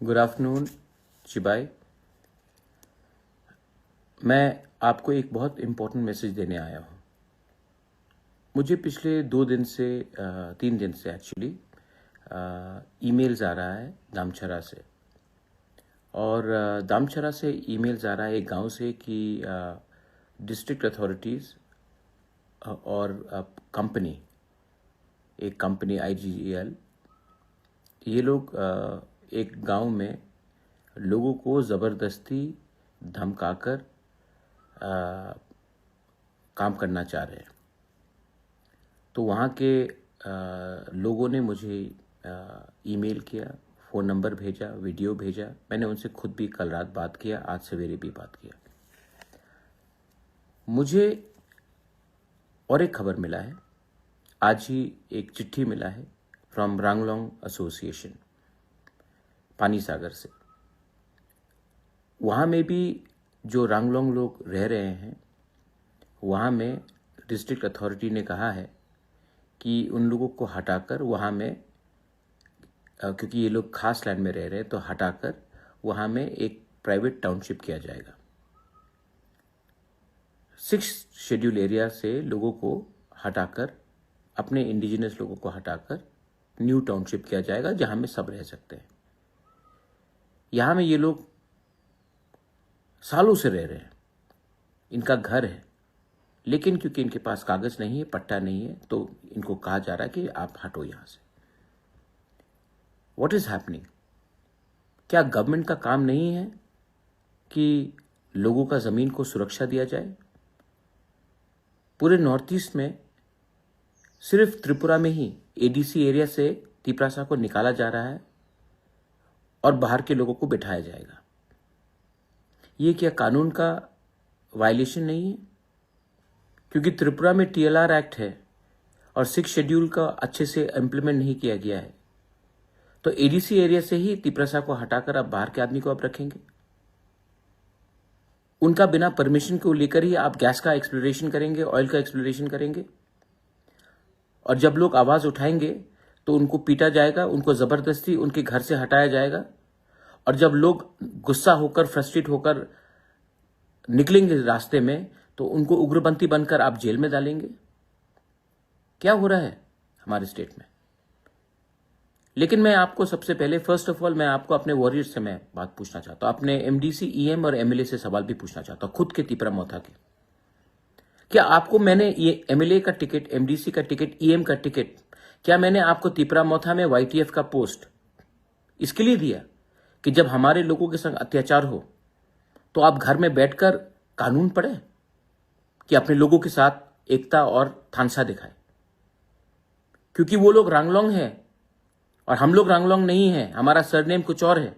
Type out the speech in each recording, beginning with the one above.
Good afternoon शिबाई। मैं आपको एक बहुत इम्पोर्टेंट मैसेज देने आया हूँ। मुझे पिछले 3 दिन से एक्चुअली ईमेल्स आ रहा है दामचरा से, और दामचरा से ईमेल्स आ रहा है एक गांव से कि डिस्ट्रिक्ट अथॉरिटीज़ और एक कंपनी IGL, ये लोग एक गांव में लोगों को ज़बरदस्ती धमकाकर काम करना चाह रहे हैं। तो वहाँ के लोगों ने मुझे ईमेल किया, फ़ोन नंबर भेजा, वीडियो भेजा। मैंने उनसे खुद भी कल रात बात किया, आज सवेरे भी बात किया। मुझे और एक खबर मिला है, आज ही एक चिट्ठी मिला है फ्रॉम रांगलोंग एसोसिएशन पानी सागर से। वहाँ में भी जो रांगलोंग लोग रह रहे हैं, वहाँ में डिस्ट्रिक्ट अथॉरिटी ने कहा है कि उन लोगों को हटाकर वहाँ में, क्योंकि ये लोग खास लैंड में रह रहे हैं, तो हटाकर वहाँ में एक प्राइवेट टाउनशिप किया जाएगा। 6 शेड्यूल एरिया से लोगों को हटाकर, अपने इंडिजिनस लोगों को हटाकर न्यू टाउनशिप किया जाएगा, जहाँ में सब रह सकते हैं। यहाँ में ये लोग सालों से रह रहे हैं, इनका घर है, लेकिन क्योंकि इनके पास कागज नहीं है, पट्टा नहीं है, तो इनको कहा जा रहा है कि आप हटो यहां से। What is happening? क्या गवर्नमेंट का काम नहीं है कि लोगों का जमीन को सुरक्षा दिया जाए? पूरे नॉर्थ ईस्ट में सिर्फ त्रिपुरा में ही ADC एरिया से तिपरासा को निकाला जा रहा है और बाहर के लोगों को बिठाया जाएगा। ये क्या कानून का वायलेशन नहीं है? क्योंकि त्रिपुरा में TLR एक्ट है और 6 शेड्यूल का अच्छे से इम्प्लीमेंट नहीं किया गया है, तो ADC एरिया से ही तिपरासा को हटाकर आप बाहर के आदमी को आप रखेंगे। उनका बिना परमिशन को लेकर ही आप गैस का एक्सप्लोरेशन करेंगे, ऑयल का एक्सप्लोरेशन करेंगे, और जब लोग आवाज उठाएंगे तो उनको पीटा जाएगा, उनको जबरदस्ती उनके घर से हटाया जाएगा, और जब लोग गुस्सा होकर, फ्रस्ट्रेट होकर निकलेंगे रास्ते में, तो उनको उग्रपंथी बनकर आप जेल में डालेंगे। क्या हो रहा है हमारे स्टेट में? लेकिन मैं आपको सबसे पहले, फर्स्ट ऑफ ऑल, मैं आपको अपने वॉरियर्स से मैं बात पूछना चाहता हूं, अपने MDC, EM और MLA से सवाल भी पूछना चाहता हूं, खुद के तिपरा मोथा के। क्या आपको मैंने ये MLA का टिकट, MDC का टिकट, EM का टिकट, क्या मैंने आपको तिपरा मोथा में YTF का पोस्ट इसके लिए दिया कि जब हमारे लोगों के संग अत्याचार हो तो आप घर में बैठकर कानून पढ़े, कि अपने लोगों के साथ एकता और थानसा दिखाए? क्योंकि वो लोग रांगलोंग है और हम लोग रांगलोंग नहीं है, हमारा सरनेम कुछ और है,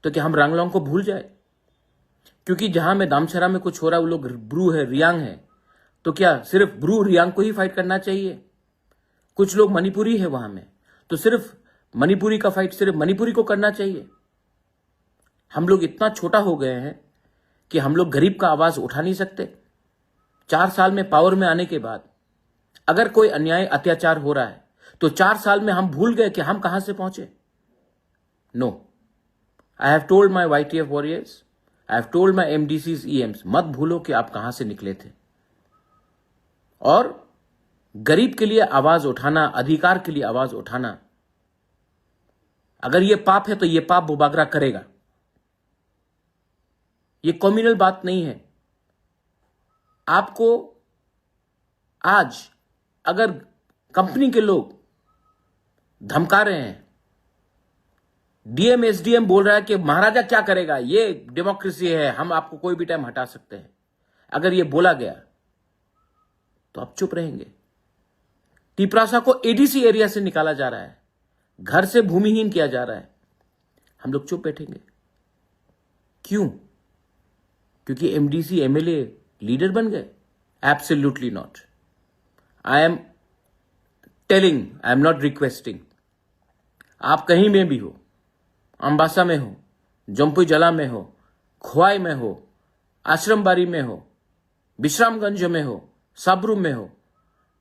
तो क्या हम रांगलोंग को भूल जाए? क्योंकि जहां में दामचरा में कुछ हो रहा है, वो लोग ब्रू है, रियांग है, तो क्या सिर्फ ब्रू रियांग को ही फाइट करना चाहिए? कुछ लोग मणिपुरी है वहां में, तो सिर्फ मणिपुरी का फाइट सिर्फ मणिपुरी को करना चाहिए? हम लोग इतना छोटा हो गए हैं कि हम लोग गरीब का आवाज उठा नहीं सकते। 4 साल में पावर में आने के बाद अगर कोई अन्याय, अत्याचार हो रहा है, तो 4 साल में हम भूल गए कि हम कहां से पहुंचे? No, I have told my YTF warriors, I have told my MDCs, EMs, मत भूलो कि आप कहां से निकले थे। और गरीब के लिए आवाज उठाना, अधिकार के लिए आवाज उठाना, अगर यह पाप है तो यह पाप बुबागरा करेगा। यह कम्युनल बात नहीं है। आपको आज अगर कंपनी के लोग धमका रहे हैं, DM SDM बोल रहा है कि महाराजा क्या करेगा, ये डेमोक्रेसी है, हम आपको कोई भी टाइम हटा सकते हैं, अगर ये बोला गया तो आप चुप रहेंगे? तिपरासा को ADC एरिया से निकाला जा रहा है, घर से भूमिहीन किया जा रहा है, हम लोग चुप बैठेंगे? क्यों? क्योंकि MDC MLA लीडर बन गए? Absolutely not. I am telling, I am not requesting. आप कहीं में भी हो, अंबासा में हो, जम्पू जला में हो, खोवाई में हो, आश्रमबाड़ी में हो, विश्रामगंज में हो, साबरू में हो,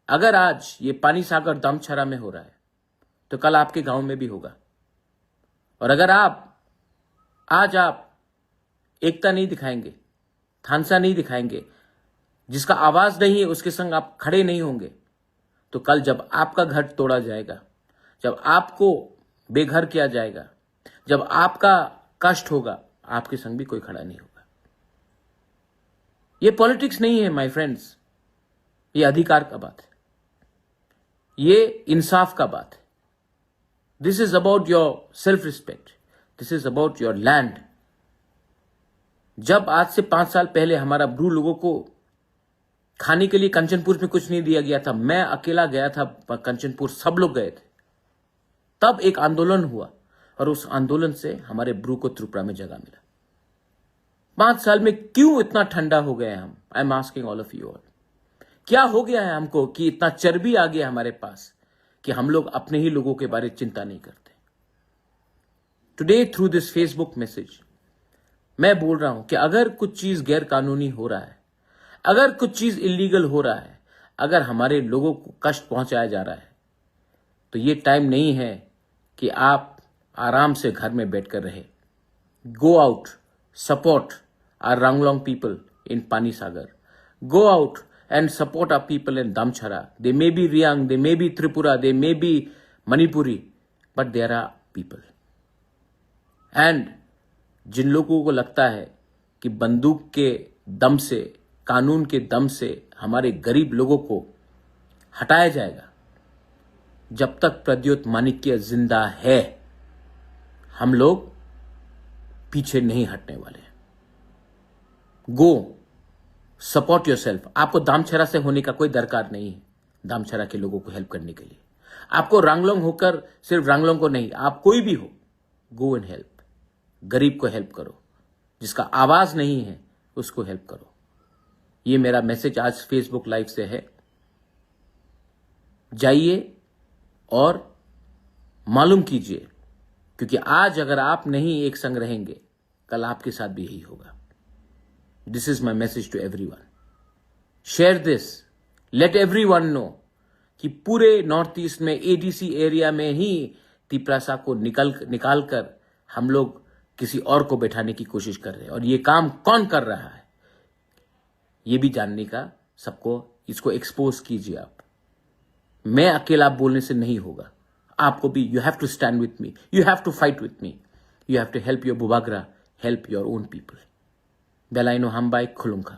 अगर आज ये पानी सागर दामचरा में हो रहा है, तो कल आपके गांव में भी होगा। और अगर आप आज आप एकता नहीं दिखाएंगे, थानसा नहीं दिखाएंगे, जिसका आवाज नहीं है उसके संग आप खड़े नहीं होंगे, तो कल जब आपका घर तोड़ा जाएगा, जब आपको बेघर किया जाएगा, जब आपका कष्ट होगा, आपके संग भी कोई खड़ा नहीं होगा। ये पॉलिटिक्स नहीं है माय फ्रेंड्स, ये अधिकार का बात है, ये इंसाफ का बात है। This is about your self respect, this is about your land. जब आज से 5 साल पहले हमारा ब्रू लोगों को खाने के लिए कंचनपुर में कुछ नहीं दिया गया था, मैं अकेला गया था कंचनपुर, सब लोग गए थे, तब एक आंदोलन हुआ और उस आंदोलन से हमारे ब्रू को त्रिपुरा में जगह मिला। 5 साल में क्यों इतना ठंडा हो गए हम? I am asking all of you all, क्या हो गया है हमको कि इतना चर्बी आ गया हमारे पास कि हम लोग अपने ही लोगों के बारे में चिंता नहीं करते? Today through this Facebook message मैं बोल रहा हूं कि अगर कुछ चीज गैर कानूनी हो रहा है, अगर कुछ चीज इलीगल हो रहा है, अगर हमारे लोगों को कष्ट पहुंचाया जा रहा है, तो ये टाइम नहीं है कि आप आराम से घर में बैठकर रहे। गो आउट, सपोर्ट आवर रंगलोंग people in Panisagar, go out and support our people in Damchara. They may be Riang, they may be Tripura, they may be Manipuri, but there are people. And जिन लोगों को लगता है कि बंदूक के दम से, कानून के दम से हमारे गरीब लोगों को हटाया जाएगा, जब तक प्रद्योत माणिक्य जिंदा है, हम लोग पीछे नहीं हटने वाले। गो सपोर्ट योरसेल्फ। आपको दामछरा से होने का कोई दरकार नहीं है दामछरा के लोगों को हेल्प करने के लिए। आपको रंगलोंग होकर सिर्फ रंगलोंग को नहीं, आप कोई भी हो, गो एंड हेल्प। गरीब को हेल्प करो, जिसका आवाज नहीं है उसको हेल्प करो। ये मेरा मैसेज आज फेसबुक लाइव से है। जाइए और मालूम कीजिए, क्योंकि आज अगर आप नहीं एक संग रहेंगे, कल आपके साथ भी यही होगा। This is my message to everyone. Share this. Let everyone know कि पूरे नॉर्थ ईस्ट में एडीसी एरिया में ही तिपरासा को निकाल कर हम लोग किसी और को बैठाने की कोशिश कर रहे हैं, और ये काम कौन कर रहा है ये भी जानने का सबको, इसको एक्सपोज कीजिए आप। मैं अकेला बोलने से नहीं होगा, आपको भी you have to stand with me, you have to fight with me, you have to help your बुबागरा, help your own people. Belaino Hambai Khulunka.